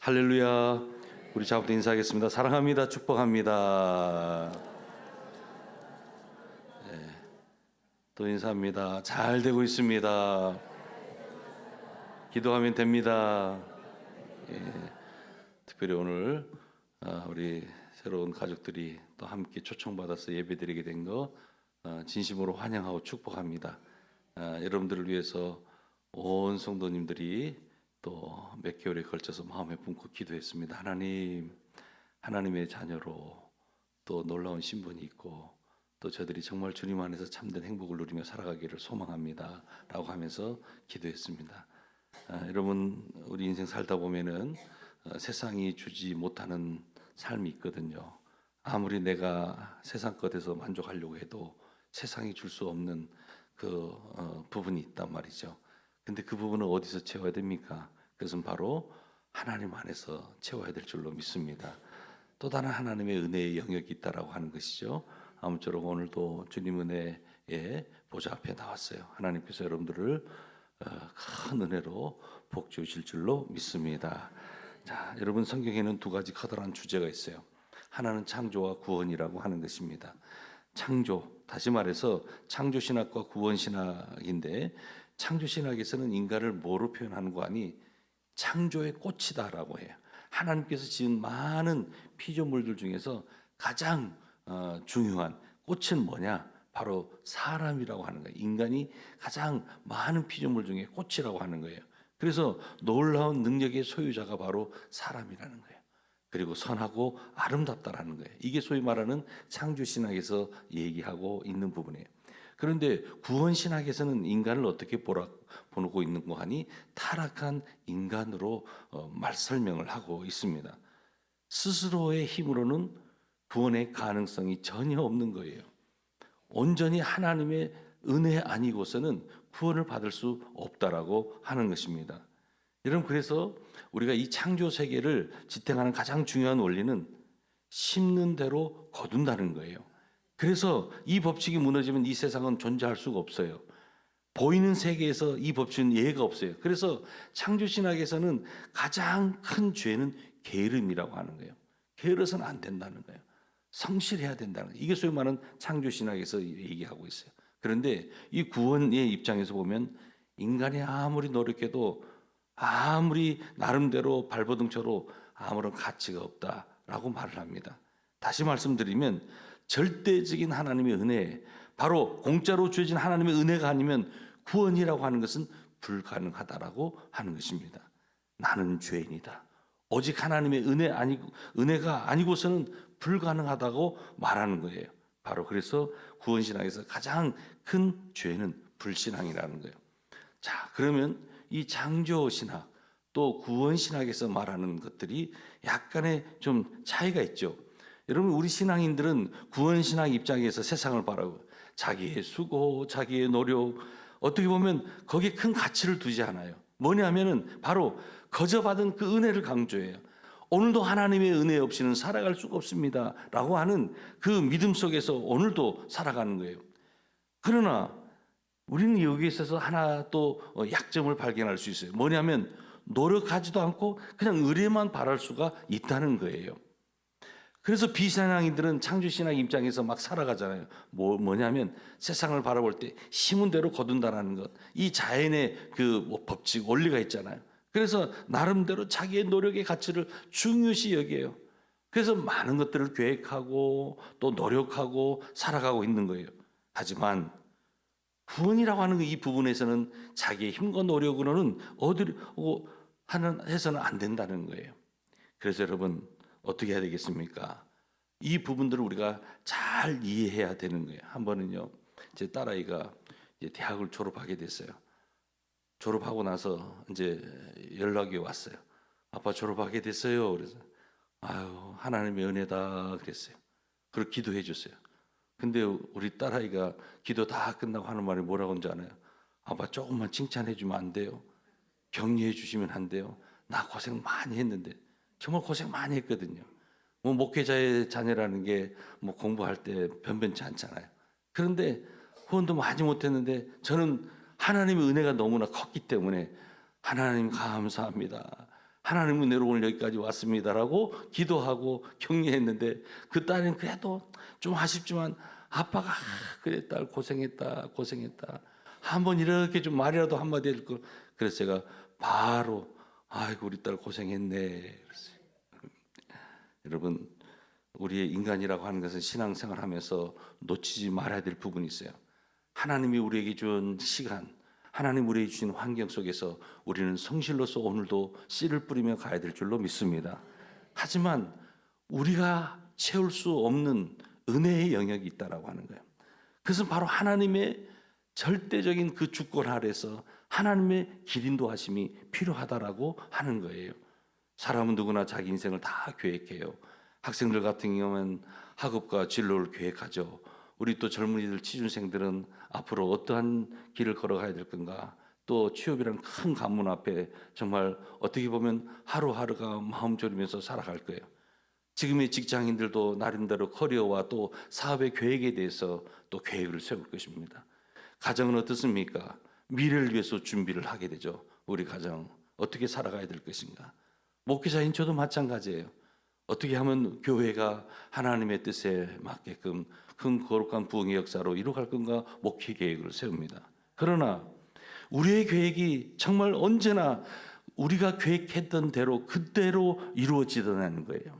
할렐루야. 우리 자부터 인사하겠습니다. 사랑합니다. 축복합니다. 또 인사합니다. 잘 되고 있습니다. 기도하면 됩니다. 특별히 오늘 우리 새로운 가족들이 또 함께 초청받아서 예배드리게 된 거 진심으로 환영하고 축복합니다. 여러분들을 위해서 온 성도님들이 또 몇 개월에 걸쳐서 마음에 품고 기도했습니다. 하나님의 자녀로 또 놀라운 신분이 있고 또 저들이 정말 주님 안에서 참된 행복을 누리며 살아가기를 소망합니다 라고 하면서 기도했습니다. 여러분, 우리 인생 살다 보면은 세상이 주지 못하는 삶이 있거든요. 아무리 내가 세상 것에서 만족하려고 해도 세상이 줄 수 없는 그 부분이 있단 말이죠. 근데 그 부분은 어디서 채워야 됩니까? 그것은 바로 하나님 안에서 채워야 될 줄로 믿습니다. 또 다른 하나님의 은혜의 영역이 있다라고 하는 것이죠. 아무쪼록 오늘도 주님 은혜의 보좌 앞에 나왔어요. 하나님께서 여러분들을 큰 은혜로 복 주실 줄로 믿습니다. 자, 여러분, 성경에는 두 가지 커다란 주제가 있어요. 하나는 창조와 구원이라고 하는 것입니다. 창조, 다시 말해서 창조 신학과 구원 신학인데, 창조 신학에서는 인간을 뭐로 표현하는 거 아니? 창조의 꽃이다라고 해요. 하나님께서 지은 많은 피조물들 중에서 가장 중요한 꽃은 뭐냐? 바로 사람이라고 하는 거예요. 인간이 가장 많은 피조물 중에 꽃이라고 하는 거예요. 그래서 놀라운 능력의 소유자가 바로 사람이라는 거예요. 그리고 선하고 아름답다라는 거예요. 이게 소위 말하는 창조신학에서 얘기하고 있는 부분이에요. 그런데 구원신학에서는 인간을 어떻게 보고 있는 거 하니? 타락한 인간으로 설명을 하고 있습니다. 스스로의 힘으로는 구원의 가능성이 전혀 없는 거예요. 온전히 하나님의 은혜 아니고서는 구원을 받을 수 없다라고 하는 것입니다. 여러분, 그래서 우리가 이 창조 세계를 지탱하는 가장 중요한 원리는 심는 대로 거둔다는 거예요. 그래서 이 법칙이 무너지면 이 세상은 존재할 수가 없어요. 보이는 세계에서 이 법칙은 예외가 없어요. 그래서 창조신학에서는 가장 큰 죄는 게으름이라고 하는 거예요. 게으러서는 안 된다는 거예요. 성실해야 된다는 거예요. 이게 소위 말하는 창조신학에서 얘기하고 있어요. 그런데 이 구원의 입장에서 보면 인간이 아무리 노력해도 아무리 나름대로 발버둥쳐도 아무런 가치가 없다라고 말을 합니다. 다시 말씀드리면 절대적인 하나님의 은혜, 바로 공짜로 주어진 하나님의 은혜가 아니면 구원이라고 하는 것은 불가능하다라고 하는 것입니다. 나는 죄인이다. 오직 하나님의 은혜가 아니고서는 불가능하다고 말하는 거예요. 바로 그래서 구원신학에서 가장 큰 죄는 불신앙이라는 거예요. 자, 그러면 이 창조신학 또 구원신학에서 말하는 것들이 약간의 좀 차이가 있죠. 여러분, 우리 신앙인들은 구원신학 입장에서 세상을 바라고 자기의 수고, 자기의 노력, 어떻게 보면 거기에 큰 가치를 두지 않아요. 뭐냐면은 바로 거저받은 그 은혜를 강조해요. 오늘도 하나님의 은혜 없이는 살아갈 수가 없습니다 라고 하는 그 믿음 속에서 오늘도 살아가는 거예요. 그러나 우리는 여기에 있어서 하나 또 약점을 발견할 수 있어요. 뭐냐면 노력하지도 않고 그냥 은혜만 바랄 수가 있다는 거예요. 그래서 비신앙인들은 창조신학 입장에서 막 살아가잖아요. 뭐냐면 세상을 바라볼 때 심은 대로 거둔다라는 것, 이 자연의 그 법칙, 원리가 있잖아요. 그래서 나름대로 자기의 노력의 가치를 중요시 여겨요. 그래서 많은 것들을 계획하고 또 노력하고 살아가고 있는 거예요. 하지만 구원이라고 하는 이 부분에서는 자기의 힘과 노력으로는 해서는 안 된다는 거예요. 그래서 여러분, 어떻게 해야 되겠습니까? 이 부분들을 우리가 잘 이해해야 되는 거예요. 한 번은요, 제 딸아이가 이제 대학을 졸업하게 됐어요. 졸업하고 나서 이제 연락이 왔어요. 아빠 졸업하게 됐어요. 그래서 아유, 하나님의 은혜다 그랬어요. 그리고 기도해 줬어요. 근데 우리 딸아이가 기도 다 끝나고 하는 말이 뭐라고 하는지 아나요? 아빠 조금만 칭찬해 주면 안 돼요? 격려해 주시면 안 돼요? 나 고생 많이 했는데. 정말 고생 많이 했거든요. 뭐 목회자의 자녀라는 게 뭐 공부할 때 변변치 않잖아요. 그런데 후원도 많이 못했는데 저는 하나님의 은혜가 너무나 컸기 때문에 하나님 감사합니다. 하나님 은혜로 오늘 여기까지 왔습니다라고 기도하고 격려했는데 그 딸은 그래도 좀 아쉽지만 아빠가 그래 딸 고생했다 한번 이렇게 좀 말이라도 한마디 해줄 걸. 그래서 제가 바로 아이고 우리 딸 고생했네 그랬어요. 여러분, 우리의 인간이라고 하는 것은 신앙생활하면서 놓치지 말아야 될 부분이 있어요. 하나님이 우리에게 준 시간, 하나님 우리에게 주신 환경 속에서 우리는 성실로서 오늘도 씨를 뿌리며 가야 될 줄로 믿습니다. 하지만 우리가 채울 수 없는 은혜의 영역이 있다라고 하는 거예요. 그것은 바로 하나님의 절대적인 그 주권 아래서 하나님의 길 인도하심이 필요하다라고 하는 거예요. 사람은 누구나 자기 인생을 다 계획해요. 학생들 같은 경우는 학업과 진로를 계획하죠. 우리 또 젊은이들 취준생들은 앞으로 어떠한 길을 걸어가야 될 건가, 또 취업이라는 큰 관문 앞에 정말 어떻게 보면 하루하루가 마음 졸이면서 살아갈 거예요. 지금의 직장인들도 나름대로 커리어와 또 사업의 계획에 대해서 또 계획을 세울 것입니다. 가정은 어떻습니까? 미래를 위해서 준비를 하게 되죠. 우리 가정 어떻게 살아가야 될 것인가. 목회자인 저도 마찬가지예요. 어떻게 하면 교회가 하나님의 뜻에 맞게끔 큰 거룩한 부흥의 역사로 이루어갈 건가 목회 계획을 세웁니다. 그러나 우리의 계획이 정말 언제나 우리가 계획했던 대로 그대로 이루어지더라는 거예요.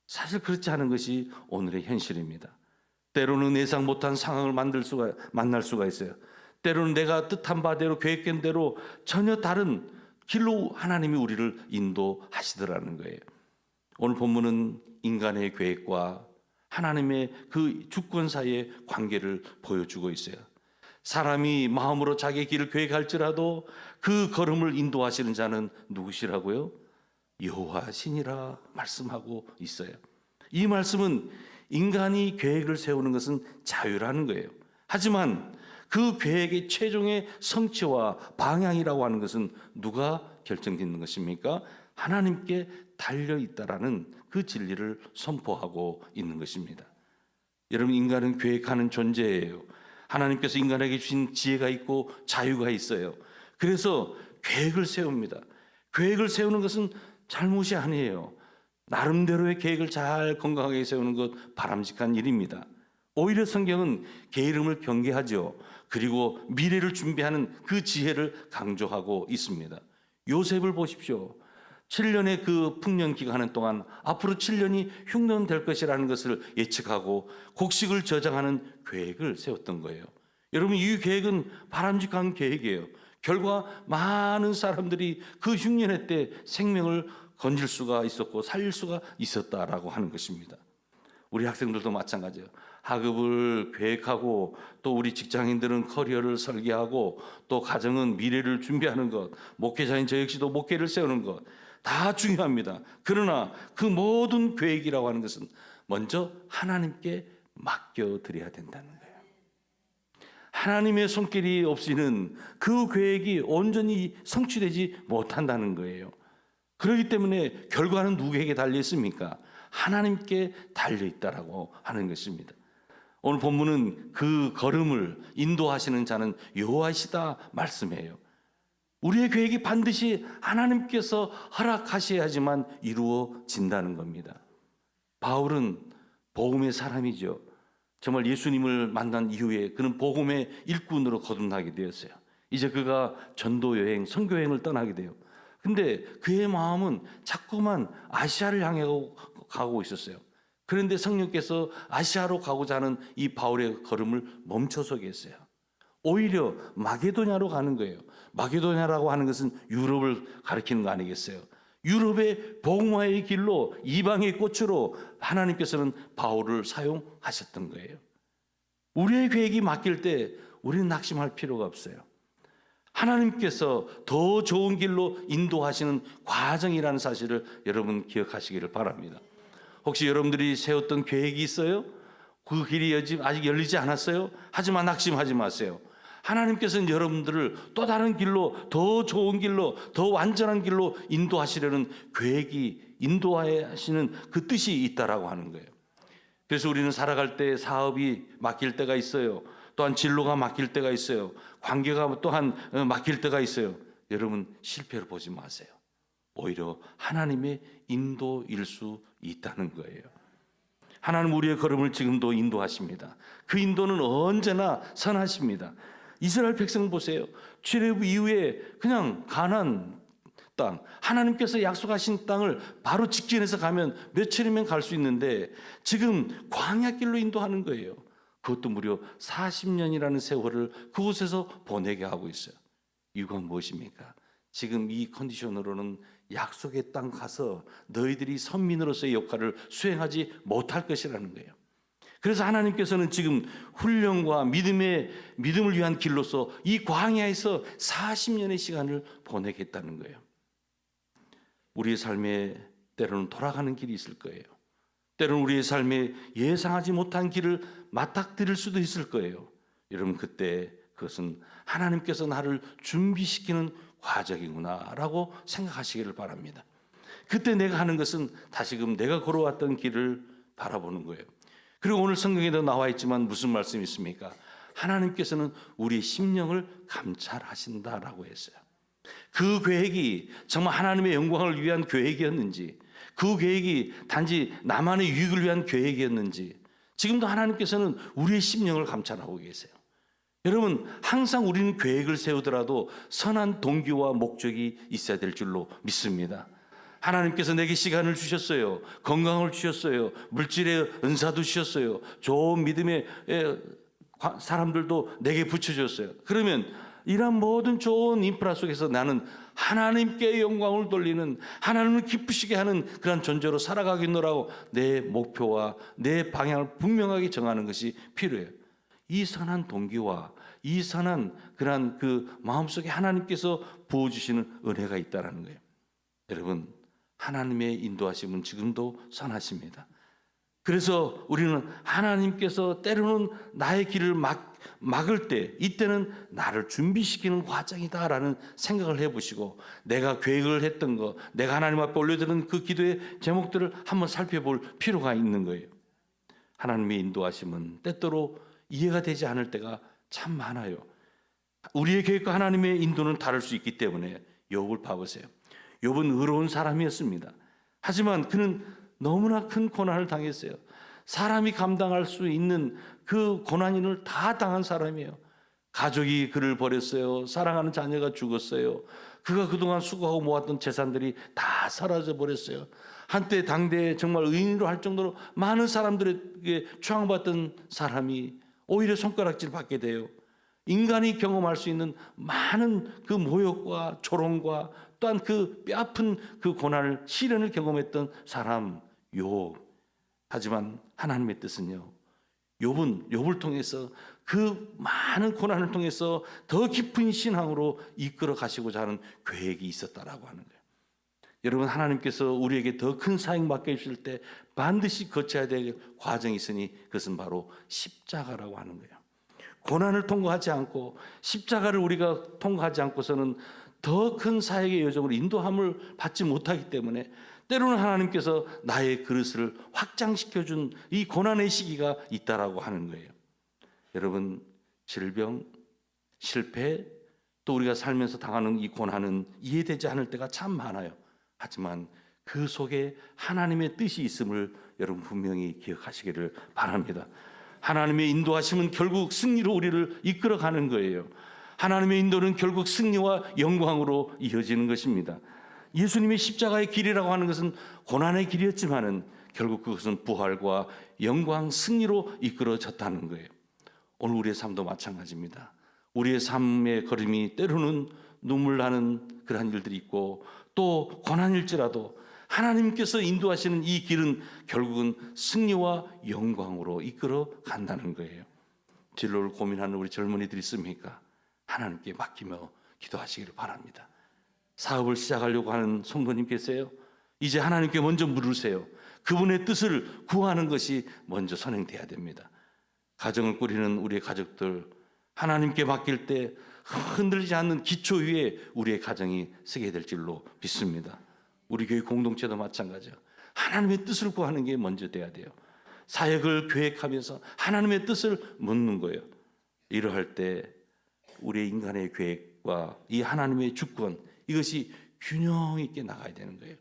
사실 그렇지 않은 것이 오늘의 현실입니다. 때로는 예상 못한 상황을 만날 수가 있어요. 때로는 내가 뜻한 바대로 계획한 대로 전혀 다른 길로 하나님이 우리를 인도하시더라는 거예요. 오늘 본문은 인간의 계획과 하나님의 그 주권 사이의 관계를 보여주고 있어요. 사람이 마음으로 자기의 길을 계획할지라도 그 걸음을 인도하시는 자는 누구시라고요? 여호와 신이라 말씀하고 있어요. 이 말씀은 인간이 계획을 세우는 것은 자유라는 거예요. 하지만 그 계획의 최종의 성취와 방향이라고 하는 것은 누가 결정짓는 것입니까? 하나님께 달려있다라는 그 진리를 선포하고 있는 것입니다. 여러분, 인간은 계획하는 존재예요. 하나님께서 인간에게 주신 지혜가 있고 자유가 있어요. 그래서 계획을 세웁니다. 계획을 세우는 것은 잘못이 아니에요. 나름대로의 계획을 잘 건강하게 세우는 것 바람직한 일입니다. 오히려 성경은 게으름을 경계하죠. 그리고 미래를 준비하는 그 지혜를 강조하고 있습니다. 요셉을 보십시오. 7년의 그 풍년 기간 동안 앞으로 7년이 흉년될 것이라는 것을 예측하고 곡식을 저장하는 계획을 세웠던 거예요. 여러분, 이 계획은 바람직한 계획이에요. 결과 많은 사람들이 그 흉년의 때 생명을 건질 수가 있었고 살릴 수가 있었다라고 하는 것입니다. 우리 학생들도 마찬가지예요. 학업을 계획하고 또 우리 직장인들은 커리어를 설계하고 또 가정은 미래를 준비하는 것, 목회자인 저 역시도 목회를 세우는 것 다 중요합니다. 그러나 그 모든 계획이라고 하는 것은 먼저 하나님께 맡겨드려야 된다는 거예요. 하나님의 손길이 없이는 그 계획이 온전히 성취되지 못한다는 거예요. 그렇기 때문에 결과는 누구에게 달려 있습니까? 하나님께 달려 있다라고 하는 것입니다. 오늘 본문은 그 걸음을 인도하시는 자는 여호와시다 말씀해요. 우리의 계획이 반드시 하나님께서 허락하셔야지만 이루어진다는 겁니다. 바울은 복음의 사람이죠. 정말 예수님을 만난 이후에 그는 복음의 일꾼으로 거듭나게 되었어요. 이제 그가 전도 여행, 선교 여행을 떠나게 돼요. 근데 그의 마음은 자꾸만 아시아를 향해 가고 있었어요. 그런데 성령께서 아시아로 가고자 하는 이 바울의 걸음을 멈춰서게 했어요. 오히려 마게도냐로 가는 거예요. 마게도냐라고 하는 것은 유럽을 가리키는 거 아니겠어요? 유럽의 복음화의 길로 이방의 꽃으로 하나님께서는 바울을 사용하셨던 거예요. 우리의 계획이 맡길 때 우리는 낙심할 필요가 없어요. 하나님께서 더 좋은 길로 인도하시는 과정이라는 사실을 여러분 기억하시기를 바랍니다. 혹시 여러분들이 세웠던 계획이 있어요? 그 길이 아직 열리지 않았어요? 하지만 낙심하지 마세요. 하나님께서는 여러분들을 또 다른 길로, 더 좋은 길로, 더 완전한 길로 인도하시려는 계획이, 인도하시는 그 뜻이 있다라고 하는 거예요. 그래서 우리는 살아갈 때 사업이 맡길 때가 있어요. 또한 진로가 맡길 때가 있어요. 관계가 또한 맡길 때가 있어요. 여러분, 실패를 보지 마세요. 오히려 하나님의 인도일 수 있다는 거예요. 하나님 우리의 걸음을 지금도 인도하십니다. 그 인도는 언제나 선하십니다. 이스라엘 백성 보세요. 출애굽 이후에 그냥 가나안 땅, 하나님께서 약속하신 땅을 바로 직진해서 가면 며칠이면 갈 수 있는데 지금 광야길로 인도하는 거예요. 그것도 무려 40년이라는 세월을 그곳에서 보내게 하고 있어요. 이유가 무엇입니까? 지금 이 컨디션으로는 약속의 땅 가서 너희들이 선민으로서의 역할을 수행하지 못할 것이라는 거예요. 그래서 하나님께서는 지금 훈련과 믿음을 위한 길로서 이 광야에서 40년의 시간을 보내겠다는 거예요. 우리의 삶에 때로는 돌아가는 길이 있을 거예요. 때로는 우리의 삶에 예상하지 못한 길을 맞닥뜨릴 수도 있을 거예요. 여러분 그때 그것은 하나님께서 나를 준비시키는 과정이구나라고 생각하시기를 바랍니다. 그때 내가 하는 것은 다시금 내가 걸어왔던 길을 바라보는 거예요. 그리고 오늘 성경에도 나와 있지만 무슨 말씀이 있습니까? 하나님께서는 우리의 심령을 감찰하신다라고 했어요. 그 계획이 정말 하나님의 영광을 위한 계획이었는지, 그 계획이 단지 나만의 유익을 위한 계획이었는지, 지금도 하나님께서는 우리의 심령을 감찰하고 계세요. 여러분 항상 우리는 계획을 세우더라도 선한 동기와 목적이 있어야 될 줄로 믿습니다. 하나님께서 내게 시간을 주셨어요. 건강을 주셨어요. 물질의 은사도 주셨어요. 좋은 믿음의 사람들도 내게 붙여줬어요. 그러면 이런 모든 좋은 인프라 속에서 나는 하나님께 영광을 돌리는, 하나님을 기쁘시게 하는 그런 존재로 살아가겠노라고 내 목표와 내 방향을 분명하게 정하는 것이 필요해요. 이 선한 동기와 이 선한 그런 그 마음속에 하나님께서 부어주시는 은혜가 있다는 거예요. 여러분 하나님의 인도하심은 지금도 선하십니다. 그래서 우리는 하나님께서 때로는 나의 길을 막을 때 이때는 나를 준비시키는 과정이다라는 생각을 해보시고 내가 계획을 했던 거, 내가 하나님 앞에 올려드린 그 기도의 제목들을 한번 살펴볼 필요가 있는 거예요. 하나님의 인도하심은 때때로 이해가 되지 않을 때가 참 많아요. 우리의 계획과 하나님의 인도는 다를 수 있기 때문에 욥을 봐보세요. 욥은 의로운 사람이었습니다. 하지만 그는 너무나 큰 고난을 당했어요. 사람이 감당할 수 있는 그 고난을 다 당한 사람이에요. 가족이 그를 버렸어요. 사랑하는 자녀가 죽었어요. 그가 그동안 수고하고 모았던 재산들이 다 사라져 버렸어요. 한때 당대에 정말 의인으로 할 정도로 많은 사람들에게 추앙받던 사람이 오히려 손가락질 받게 돼요. 인간이 경험할 수 있는 많은 그 모욕과 조롱과 또한 그 뼈아픈 그 고난을, 시련을 경험했던 사람 욥. 하지만 하나님의 뜻은요, 욥을 통해서 그 많은 고난을 통해서 더 깊은 신앙으로 이끌어 가시고자 하는 계획이 있었다라고 하는 거예요. 여러분 하나님께서 우리에게 더 큰 사역 맡겨주실 때 반드시 거쳐야 될 과정이 있으니 그것은 바로 십자가라고 하는 거예요. 고난을 통과하지 않고 십자가를 우리가 통과하지 않고서는 더 큰 사역의 여정으로 인도함을 받지 못하기 때문에 때로는 하나님께서 나의 그릇을 확장시켜준 이 고난의 시기가 있다라고 하는 거예요. 여러분 질병, 실패, 또 우리가 살면서 당하는 이 고난은 이해되지 않을 때가 참 많아요. 하지만 그 속에 하나님의 뜻이 있음을 여러분 분명히 기억하시기를 바랍니다. 하나님의 인도하심은 결국 승리로 우리를 이끌어가는 거예요. 하나님의 인도는 결국 승리와 영광으로 이어지는 것입니다. 예수님의 십자가의 길이라고 하는 것은 고난의 길이었지만은 결국 그것은 부활과 영광, 승리로 이끌어졌다는 거예요. 오늘 우리의 삶도 마찬가지입니다. 우리의 삶의 걸음이 때로는 눈물 나는 그러한 일들이 있고 또 고난일지라도 하나님께서 인도하시는 이 길은 결국은 승리와 영광으로 이끌어 간다는 거예요. 진로를 고민하는 우리 젊은이들이 있습니까? 하나님께 맡기며 기도하시기를 바랍니다. 사업을 시작하려고 하는 성도님 계세요? 이제 하나님께 먼저 물으세요. 그분의 뜻을 구하는 것이 먼저 선행돼야 됩니다. 가정을 꾸리는 우리의 가족들, 하나님께 맡길 때 흔들리지 않는 기초 위에 우리의 가정이 서게 될 줄로 믿습니다. 우리 교회 공동체도 마찬가지예요. 하나님의 뜻을 구하는 게 먼저 돼야 돼요. 사역을 계획하면서 하나님의 뜻을 묻는 거예요. 이러할 때 우리의 인간의 계획과 이 하나님의 주권, 이것이 균형 있게 나가야 되는 거예요.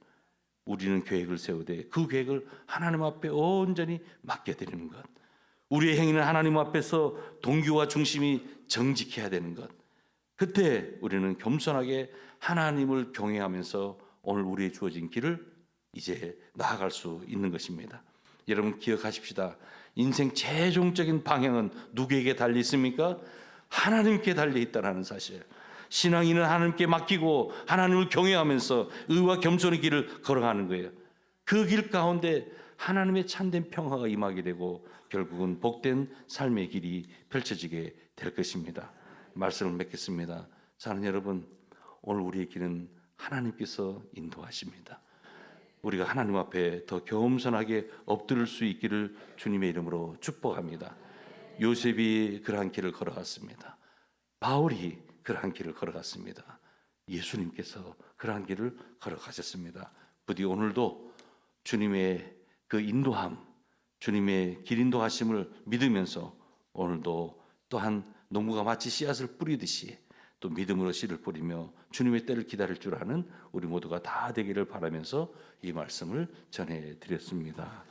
우리는 계획을 세우되 그 계획을 하나님 앞에 온전히 맡겨드리는 것. 우리의 행위는 하나님 앞에서 동기와 중심이 정직해야 되는 것. 그때 우리는 겸손하게 하나님을 경외하면서 오늘 우리의 주어진 길을 이제 나아갈 수 있는 것입니다. 여러분 기억하십시다. 인생 최종적인 방향은 누구에게 달려 있습니까? 하나님께 달려 있다는 사실. 신앙인은 하나님께 맡기고 하나님을 경외하면서 의와 겸손의 길을 걸어가는 거예요. 그 길 가운데 하나님의 참된 평화가 임하게 되고 결국은 복된 삶의 길이 펼쳐지게 될 것입니다. 말씀을 맺겠습니다. 사랑하는 여러분, 오늘 우리의 길은 하나님께서 인도하십니다. 우리가 하나님 앞에 더 겸손하게 엎드릴 수 있기를 주님의 이름으로 축복합니다. 요셉이 그러한 길을 걸어갔습니다. 바울이 그러한 길을 걸어갔습니다. 예수님께서 그러한 길을 걸어가셨습니다. 부디 오늘도 주님의 그 인도함, 주님의 길 인도하심을 믿으면서 오늘도 또한 농부가 마치 씨앗을 뿌리듯이 또 믿음으로 씨를 뿌리며 주님의 때를 기다릴 줄 아는 우리 모두가 다 되기를 바라면서 이 말씀을 전해드렸습니다.